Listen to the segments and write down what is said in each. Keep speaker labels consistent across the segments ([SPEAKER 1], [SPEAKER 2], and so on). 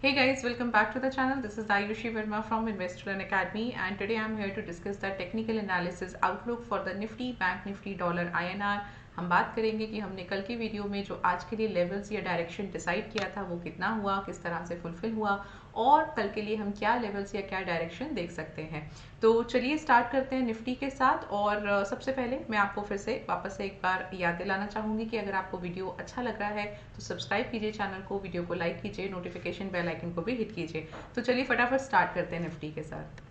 [SPEAKER 1] Hey guys, welcome back to the channel. This is Ayushi Verma from Investor Academy, and today I'm here to discuss the technical analysis outlook for the Nifty, Bank Nifty, Dollar INR. हम बात करेंगे कि हमने कल की video में जो आज के लिए लेवल्स या डायरेक्शन डिसाइड किया था वो कितना हुआ, किस तरह से फुलफिल हुआ और कल के लिए हम क्या लेवल्स या क्या डायरेक्शन देख सकते हैं। तो चलिए स्टार्ट करते हैं निफ्टी के साथ। और सबसे पहले मैं आपको फिर से वापस से एक बार याद दिलाना चाहूँगी कि अगर आपको वीडियो अच्छा लग रहा है तो सब्सक्राइब कीजिए चैनल को, वीडियो को लाइक कीजिए, नोटिफिकेशन बेल आइकन को भी हिट कीजिए। तो चलिए फटाफट स्टार्ट करते हैं निफ्टी के साथ।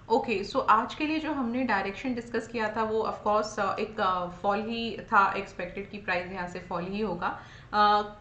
[SPEAKER 1] ओके सो आज के लिए जो हमने डायरेक्शन डिस्कस किया था वो ऑफ कोर्स एक फॉल ही था, एक्सपेक्टेड की प्राइस यहाँ से फॉल ही होगा।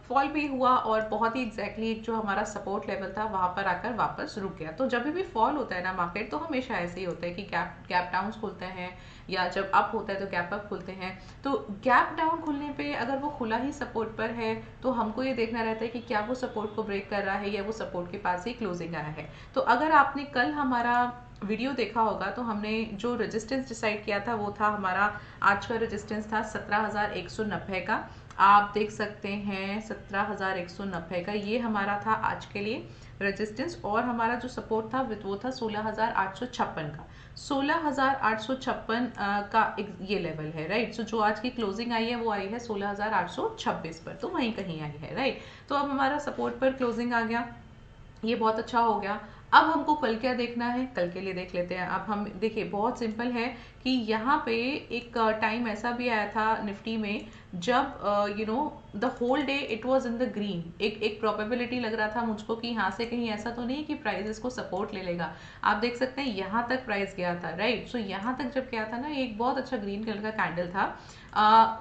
[SPEAKER 1] फॉल भी हुआ और बहुत ही एग्जैक्टली जो हमारा सपोर्ट लेवल था वहां पर आकर वापस रुक गया। तो जब भी फॉल होता है ना मार्केट, तो हमेशा ऐसे ही होता है कि गैप डाउन खुलते हैं, या जब अप होता है तो गैप अप खुलते हैं। तो गैप डाउन खुलने पे अगर वो खुला ही सपोर्ट पर है तो हमको ये देखना रहता है कि क्या वो सपोर्ट को ब्रेक कर रहा है या वो सपोर्ट के पास ही क्लोजिंग आया है। तो अगर आपने कल हमारा वीडियो देखा होगा तो हमने जो रेजिस्टेंस डिसाइड किया था वो था हमारा, आज का रेजिस्टेंस था 17,190 का। आप देख सकते हैं 17,190 का ये हमारा था आज के लिए रेजिस्टेंस, और हमारा जो सपोर्ट था वो था 16,856 का। 16,856 का ये लेवल है, राइट। सो जो आज की क्लोजिंग आई है वो आई है 16,826 पर, तो वहीं कहीं आई है, राइट। तो अब हमारा सपोर्ट पर क्लोजिंग आ गया, ये बहुत अच्छा हो गया। अब हमको कल क्या देखना है, कल के लिए देख लेते हैं। अब हम देखिए बहुत सिंपल है कि यहाँ पे एक टाइम ऐसा भी आया था निफ्टी में जब the whole day it was in the green. एक प्रोबेबिलिटी लग रहा था मुझको कि यहाँ से कहीं ऐसा तो नहीं कि प्राइस इसको सपोर्ट ले लेगा। आप देख सकते हैं यहाँ तक प्राइस गया था, राइट। सो यहाँ तक जब गया था ना, एक बहुत अच्छा ग्रीन कलर का कैंडल था।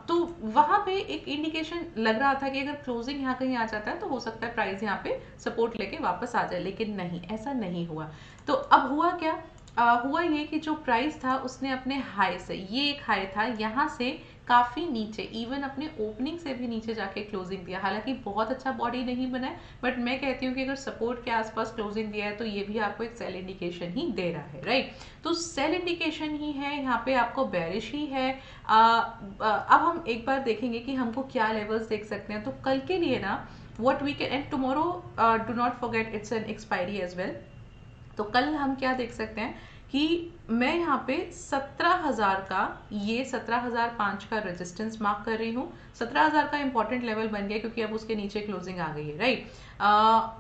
[SPEAKER 1] तो वहां पे एक इंडिकेशन लग रहा था कि अगर क्लोजिंग यहाँ कहीं आ जाता है तो हो सकता है प्राइस यहाँ पे सपोर्ट लेके वापस आ जाए, लेकिन नहीं, ऐसा नहीं हुआ। तो अब हुआ क्या, हुआ ये कि जो प्राइस था उसने अपने हाई से, ये एक हाई था, यहाँ से काफी नीचे, इवन अपने ओपनिंग से भी नीचे जाके क्लोजिंग दिया। हालांकि बहुत अच्छा बॉडी नहीं बना है, बट मैं कहती हूँ कि अगर सपोर्ट के आसपास क्लोजिंग दिया है तो ये भी आपको एक सेल इंडिकेशन ही दे रहा है, राइट। तो सेल इंडिकेशन ही है, यहाँ पे आपको बेरिश ही है। अब हम एक बार देखेंगे कि हमको क्या लेवल्स देख सकते हैं। तो कल के लिए ना, what we can, and tomorrow do not forget it's an expiry as well। तो कल हम क्या देख सकते हैं कि मैं यहाँ पे 17,000 का, ये 17,005 का रेजिस्टेंस मार्क कर रही हूँ। 17,000 का इंपॉर्टेंट लेवल बन गया क्योंकि अब उसके नीचे क्लोजिंग आ गई है, राइट।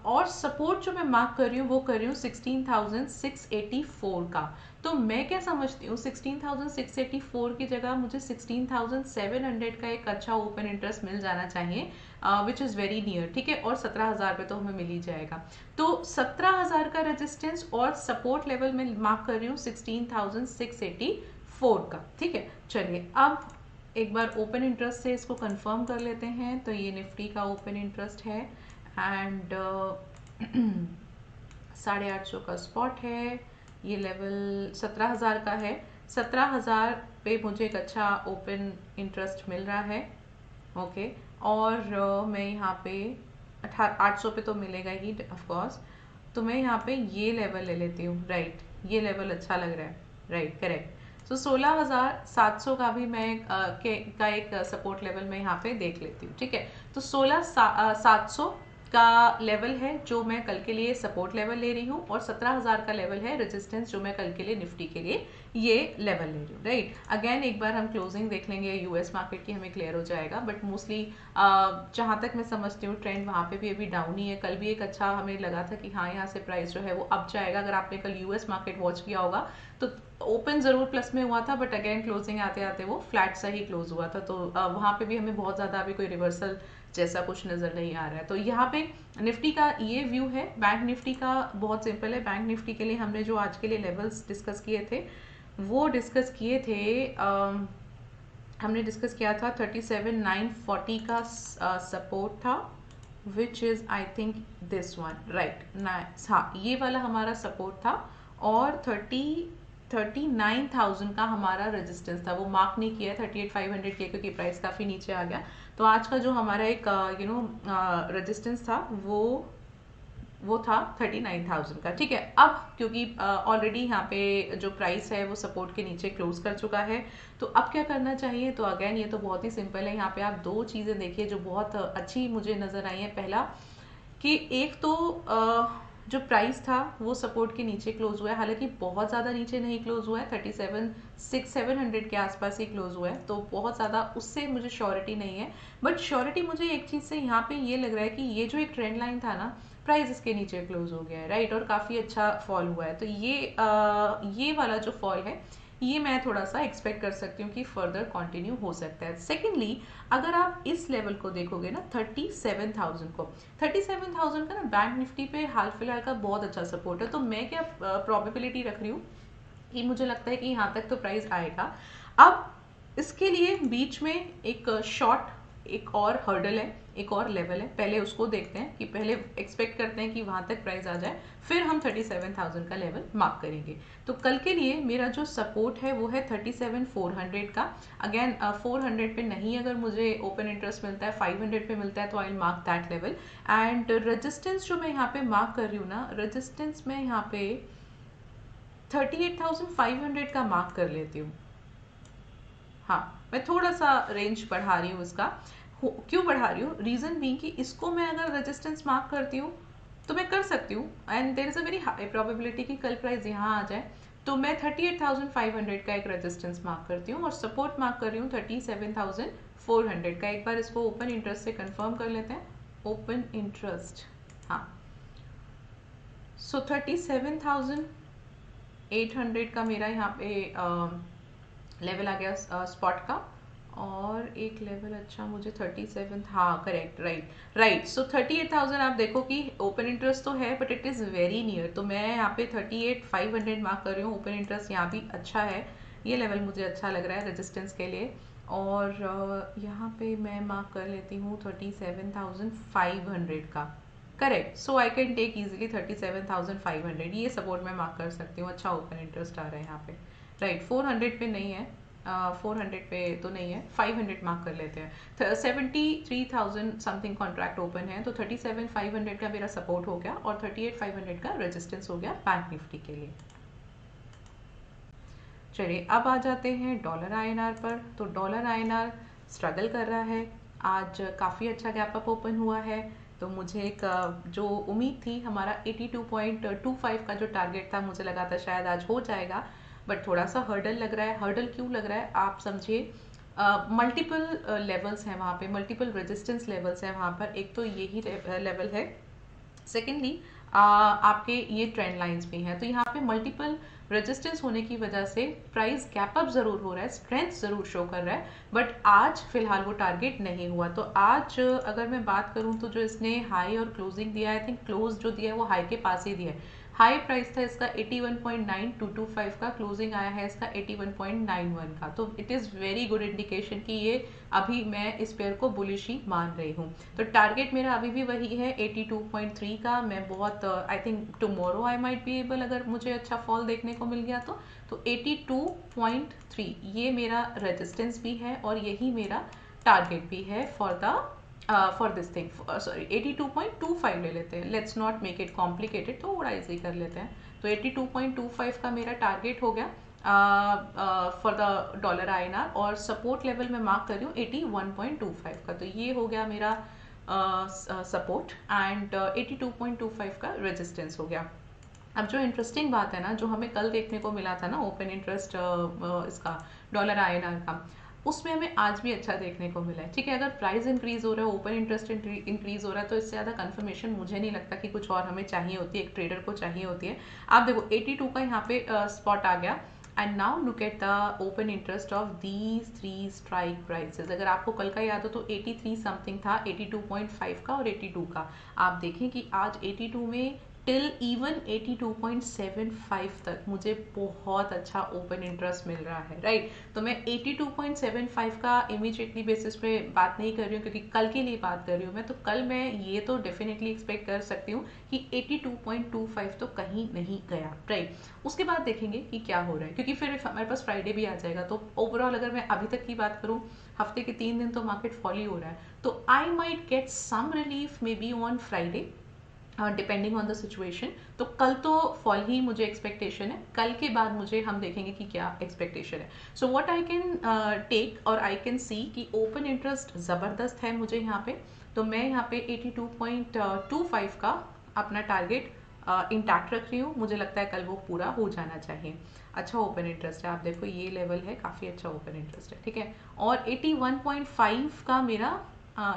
[SPEAKER 1] और सपोर्ट जो मैं मार्क कर रही हूँ वो कर रही हूँ 16,684 का। तो मैं क्या समझती हूँ, 16,684 की जगह मुझे 16,700 का एक अच्छा ओपन इंटरेस्ट मिल जाना चाहिए, विच इज़ वेरी नियर, ठीक है। और 17,000 पे तो हमें मिल ही जाएगा। तो 17,000 का रेजिस्टेंस और सपोर्ट लेवल में मार्क कर रही हूँ 16,684 का, ठीक है। चलिए अब एक बार ओपन इंटरेस्ट से इसको कंफर्म कर लेते हैं। तो ये निफ्टी का ओपन इंटरेस्ट है, एंड 850 का स्पॉट है। ये लेवल 17,000 का है। 17,000 पे मुझे एक अच्छा ओपन इंटरेस्ट मिल रहा है, ओके। और मैं यहाँ पे 800 पे तो मिलेगा ही ऑफ कोर्स। तो मैं यहाँ पे ये लेवल ले लेती हूँ, राइट। ये लेवल अच्छा लग रहा है, राइट, करेक्ट। सो 16,700 का भी मैं का एक सपोर्ट लेवल मैं यहाँ पे देख लेती हूँ, ठीक है। तो 16,700 का लेवल है जो मैं कल के लिए सपोर्ट लेवल ले रही हूँ, और 17,000 का लेवल है रेजिस्टेंस जो मैं कल के लिए निफ्टी के लिए ये लेवल ले रही हूँ, राइट। अगेन एक बार हम क्लोजिंग देख लेंगे यूएस मार्केट की, हमें क्लियर हो जाएगा। बट मोस्टली जहाँ तक मैं समझती हूँ ट्रेंड वहाँ पे भी अभी डाउन ही है। कल भी एक अच्छा हमें लगा था कि हाँ यहाँ से प्राइस जो है वो अप जाएगा। अगर आपने कल यूएस मार्केट वॉच किया होगा तो ओपन जरूर प्लस में हुआ था, बट अगेन क्लोजिंग आते आते वो फ्लैट सा ही क्लोज हुआ था। तो वहाँ पे भी हमें बहुत ज़्यादा अभी कोई रिवर्सल जैसा कुछ नज़र नहीं आ रहा है। तो यहाँ पे निफ्टी का ये व्यू है। बैंक निफ्टी का बहुत सिंपल है। बैंक निफ्टी के लिए हमने जो आज के लिए लेवल्स डिस्कस किए थे वो डिस्कस किए थे, हमने डिस्कस किया था 37,940 का सपोर्ट था, which is I think this one, right. हाँ, ये वाला हमारा सपोर्ट था, और 39,000 का हमारा रेजिस्टेंस था। वो मार्क नहीं किया, 38,500 किया क्योंकि प्राइस काफ़ी नीचे आ गया। तो आज का जो हमारा एक रेजिस्टेंस था वो वो था 39,000 का। ठीक है, अब क्योंकि ऑलरेडी यहाँ पे जो प्राइस है वो सपोर्ट के नीचे क्लोज कर चुका है, तो अब क्या करना चाहिए? तो अगेन ये तो बहुत ही सिंपल है। यहाँ पे आप दो चीज़ें देखिए जो बहुत अच्छी मुझे नज़र आई हैं। पहला कि एक तो जो प्राइस था वो सपोर्ट के नीचे क्लोज हुआ है, हालांकि बहुत ज़्यादा नीचे नहीं क्लोज हुआ है, 37,700 के आसपास ही क्लोज हुआ है, तो बहुत ज़्यादा उससे मुझे श्योरिटी नहीं है। बट श्योरिटी मुझे एक चीज़ से यहाँ पे ये लग रहा है कि ये जो एक ट्रेंड लाइन था ना, प्राइस इसके नीचे क्लोज हो गया है, राइट, और काफ़ी अच्छा फॉल हुआ है। तो ये वाला जो फॉल है ये मैं थोड़ा सा एक्सपेक्ट कर सकती हूँ कि फर्दर कंटिन्यू हो सकता है। सेकेंडली, अगर आप इस लेवल को देखोगे ना 37,000 को, 37,000 का ना बैंक निफ्टी पे हाल फिलहाल का बहुत अच्छा सपोर्ट है। तो मैं क्या प्रोबेबिलिटी रख रही हूँ कि मुझे लगता है कि यहाँ तक तो प्राइस आएगा। अब इसके लिए बीच में एक शॉर्ट एक और हर्डल है, एक और लेवल है, पहले उसको देखते हैं कि पहले एक्सपेक्ट करते हैं कि वहां तक प्राइस आ जाए, फिर हम 37,000 का लेवल मार्क करेंगे। तो कल के लिए मेरा जो सपोर्ट है वो है 37,400 का। अगेन 400 पे नहीं, अगर मुझे ओपन इंटरेस्ट मिलता है 500 पे मिलता है तो I will mark that level. And resistance जो मैं यहाँ पे मार्क कर रही हूँ ना, रेजिस्टेंस मैं यहाँ पे 38,500 का मार्क कर लेती हूँ। हाँ, मैं थोड़ा सा रेंज बढ़ा रही हूँ इसका। क्यों बढ़ा रही हूँ? रीजन भी कि इसको मैं अगर रेजिस्टेंस मार्क करती हूँ तो मैं कर सकती हूँ, and there is a very high probability कि कल प्राइस यहाँ आ जाए। तो मैं 38,500 का एक रेजिस्टेंस मार्क करती हूँ और सपोर्ट मार्क कर रही हूँ 37,400 का। एक बार इसको ओपन इंटरेस्ट से कंफर्म कर लेते हैं। ओपन इंटरेस्ट, हाँ, सो 37,800 का मेरा यहाँ पे लेवल आ गया स्पॉट का। और एक लेवल, अच्छा मुझे 37, हाँ करेक्ट, राइट। सो 38,000 आप देखो कि ओपन इंटरेस्ट तो है but it is very near. तो मैं यहाँ पे 38,500 मार्क कर रही हूँ। ओपन इंटरेस्ट यहाँ भी अच्छा है, ये लेवल मुझे अच्छा लग रहा है रेजिस्टेंस के लिए। और यहाँ पे मैं मार्क कर लेती हूँ 37,500 का। Correct, so I can take easily 37,500, ये सपोर्ट मैं मार्क कर सकती हूँ। अच्छा ओपन इंटरेस्ट आ रहा है यहाँ पे, राइट। 400 पे नहीं है, 400 पे तो नहीं है, 500 मार्क कर लेते हैं। 73,000 समथिंग कॉन्ट्रैक्ट ओपन है, तो 37,500 का मेरा सपोर्ट हो गया और 38,500 का रेजिस्टेंस हो गया बैंक निफ्टी के लिए। चलिए अब आ जाते हैं डॉलर आईएनआर पर। तो डॉलर आईएनआर स्ट्रगल कर रहा है, आज काफ़ी अच्छा गैप अप ओपन हुआ है। तो मुझे एक जो उम्मीद थी, हमारा 82.25 का जो टारगेट था, मुझे लगा था शायद आज हो जाएगा, बट थोड़ा सा हर्डल लग रहा है। हर्डल क्यों लग रहा है आप समझिए, मल्टीपल लेवल्स हैं वहाँ पे, मल्टीपल रेजिस्टेंस लेवल्स हैं वहाँ पर। एक तो यही लेवल है, सेकेंडली आपके ये ट्रेंड लाइंस भी हैं। तो यहाँ पे मल्टीपल रेजिस्टेंस होने की वजह से प्राइस गैप अप जरूर हो रहा है, स्ट्रेंथ जरूर शो कर रहा है, बट आज फिलहाल वो टारगेट नहीं हुआ। तो आज अगर मैं बात करूँ तो जो इसने हाई और क्लोजिंग दिया है, आई थिंक क्लोज जो दिया है वो हाई के पास ही दिया है। हाई प्राइस था इसका 81.9225 का, क्लोजिंग आया है इसका 81.91 का। तो it is very good indication कि ये अभी मैं इस पेयर को बुलिश ही मान रही हूँ। तो टारगेट मेरा अभी भी वही है 82.3 का। मैं बहुत I think tomorrow I might be able, अगर मुझे अच्छा फॉल देखने को मिल गया तो 82.3 ये मेरा रेजिस्टेंस भी है और यही मेरा टारगेट भी है फॉर दिस थिंग। सॉरी 82.25 ले लेते हैं, let's not make it complicated, तो थोड़ा इजी कर लेते हैं। तो 82.25 का मेरा टारगेट हो गया फॉर द डॉलर आईएनआर, और सपोर्ट लेवल मैं मार्क कर रही हूँ 81.25 का। तो ये हो गया मेरा सपोर्ट एंड 82.25 का रेजिस्टेंस हो गया। अब जो इंटरेस्टिंग बात है ना, जो हमें कल देखने को मिला था ना ओपन इंटरेस्ट इसका डॉलर आईएनआर का, उसमें हमें आज भी अच्छा देखने को मिला है। ठीक है, अगर प्राइस इंक्रीज हो रहा है, ओपन इंटरेस्ट इंक्रीज हो रहा है, तो इससे ज़्यादा कंफर्मेशन मुझे नहीं लगता कि कुछ और हमें चाहिए होती है, एक ट्रेडर को चाहिए होती है। आप देखो 82 का यहाँ पे स्पॉट आ गया, and now look at the open interest of these three strike prices. अगर आपको कल का याद हो तो 83 समथिंग था, 82.5 का और 82 का। आप देखें कि आज 82 में टिल इवन 82.75 तक मुझे बहुत अच्छा ओपन इंटरेस्ट मिल रहा है, राइट। तो मैं 82.75 का इमीडिएटली बेसिस पे बात नहीं कर रही हूँ, क्योंकि कल के लिए बात कर रही हूँ मैं। तो कल मैं ये तो डेफिनेटली एक्सपेक्ट कर सकती हूँ कि 82.25 तो कहीं नहीं गया, राइट। उसके बाद देखेंगे कि क्या हो रहा है, क्योंकि फिर हमारे पास फ्राइडे भी आ जाएगा। तो ओवरऑल अगर मैं अभी तक की बात करूँ, हफ्ते के 3 दिन तो मार्केट फॉल ही हो रहा है। तो I might get some relief may be on Friday, depending on the situation. तो कल तो फॉल ही मुझे एक्सपेक्टेशन है, कल के बाद मुझे हम देखेंगे कि क्या एक्सपेक्टेशन है। So what I can take और आई कैन सी कि ओपन इंटरेस्ट ज़बरदस्त है मुझे यहाँ पे। तो मैं यहाँ पे 82.25 का अपना टारगेट इंटैक्ट रख रही हूँ। मुझे लगता है कल वो पूरा हो जाना चाहिए। अच्छा ओपन इंटरेस्ट है, आप देखो ये लेवल है, काफ़ी अच्छा ओपन इंटरेस्ट है, ठीक है। और 81.5 का मेरा,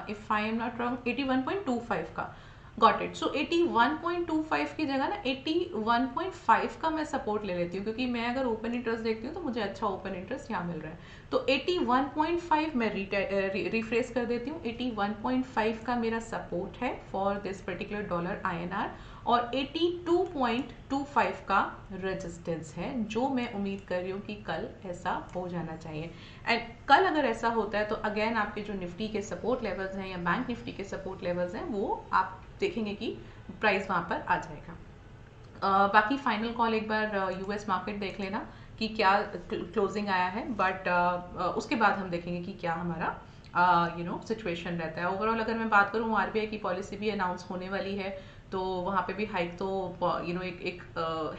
[SPEAKER 1] if I am not wrong 81.25 का, गॉट इट। सो 81.25 की जगह ना 81.5 का मैं सपोर्ट ले लेती हूँ, क्योंकि मैं अगर ओपन इंटरेस्ट देखती हूँ तो मुझे अच्छा ओपन इंटरेस्ट यहाँ मिल रहा है। तो 81.5 मैं रिफ्रेश कर देती हूँ, 81.5 का मेरा सपोर्ट है for this particular dollar INR, और 82.25 का रेजिस्टेंस है, जो मैं उम्मीद कर रही हूँ कि कल ऐसा हो जाना चाहिए। एंड कल अगर ऐसा होता है तो अगेन आपके जो निफ्टी के सपोर्ट लेवल्स हैं या बैंक निफ्टी के सपोर्ट लेवल्स हैं, वो आप देखेंगे कि प्राइस वहाँ पर आ जाएगा। बाकी फाइनल कॉल एक बार US मार्केट देख लेना कि क्या क्लोजिंग आया है, बट उसके बाद हम देखेंगे कि क्या हमारा सिचुएशन रहता है। ओवरऑल अगर मैं बात करूँ, RBI की पॉलिसी भी अनाउंस होने वाली है, तो वहाँ पे भी हाइक तो एक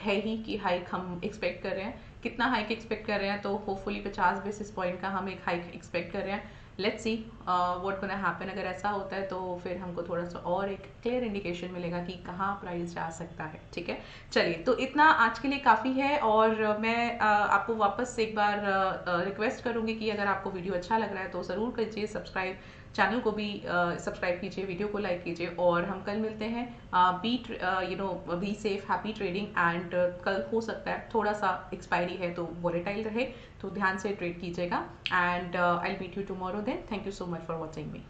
[SPEAKER 1] है ही कि हाइक हम एक्सपेक्ट कर रहे हैं। कितना हाइक एक्सपेक्ट कर रहे हैं, तो होपफुली 50 बेसिस पॉइंट का हम एक हाइक एक्सपेक्ट कर रहे हैं। Let's see what gonna happen. अगर ऐसा होता है तो फिर हमको थोड़ा सा और एक क्लियर इंडिकेशन मिलेगा कि कहाँ प्राइस जा सकता है, ठीक है। चलिए, तो इतना आज के लिए काफ़ी है, और मैं आपको वापस एक बार रिक्वेस्ट करूँगी कि अगर आपको वीडियो अच्छा लग रहा है तो ज़रूर कीजिए सब्सक्राइब, चैनल को भी सब्सक्राइब कीजिए, वीडियो को लाइक कीजिए, और हम कल मिलते हैं। Be safe, happy trading, and कल हो सकता है थोड़ा सा एक्सपायरी है तो वॉलेटाइल रहे, तो ध्यान से ट्रेड कीजिएगा। And I will meet you tomorrow then. Thank you so much for watching me.